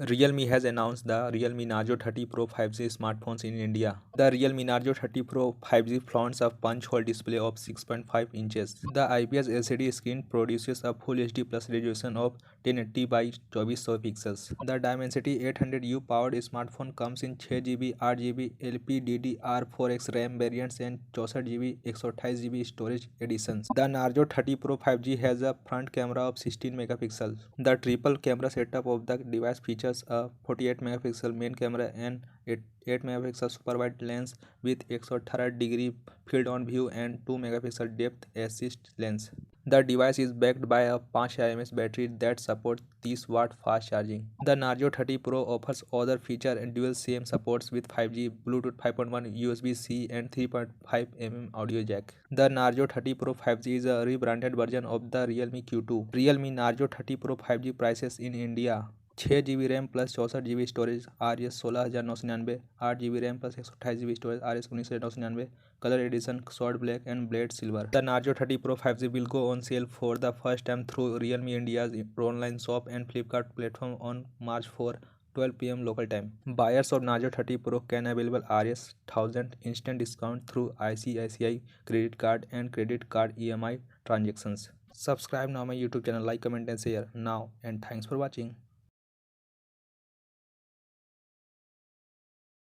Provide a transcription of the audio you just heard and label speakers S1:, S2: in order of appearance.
S1: Realme has announced the Realme Narzo 30 Pro 5G smartphones in India. The Realme Narzo 30 Pro 5G flaunts a punch-hole display of 6.5 inches. The IPS LCD screen produces a Full HD Plus resolution of 1080 by 2400 pixels. The Dimensity 800U powered smartphone comes in 6GB, 8GB LPDDR4X RAM variants and 64GB, 128GB storage editions. The Narzo 30 Pro 5G has a front camera of 16 megapixels. The triple camera setup of the device features a 48 megapixel main camera and 8 megapixel super wide lens with 180-degree field on view and 2 megapixel depth assist lens. The device is backed by a 5 mAh battery that supports 30 watt fast charging. The Narzo 30 Pro offers other features and dual SIM supports with 5G, Bluetooth 5.1, USB-C and 3.5 audio jack. The Narzo 30 Pro 5G is a rebranded version of the Realme Q2. Realme Narzo 30 Pro 5G prices in India: 6GB RAM plus 64GB storage RS 16,999, 8GB RAM plus 128GB storage RS 19,999, colour edition short black and blade silver. The Narzo 30 Pro 5G will go on sale for the first time through Realme India's online shop and Flipkart platform on March 4, 12 p.m. local time. Buyers of Narzo 30 Pro can available Rs 1000 instant discount through ICICI credit card and credit card EMI transactions. Subscribe now my YouTube channel, like, comment and share now, and thanks for watching.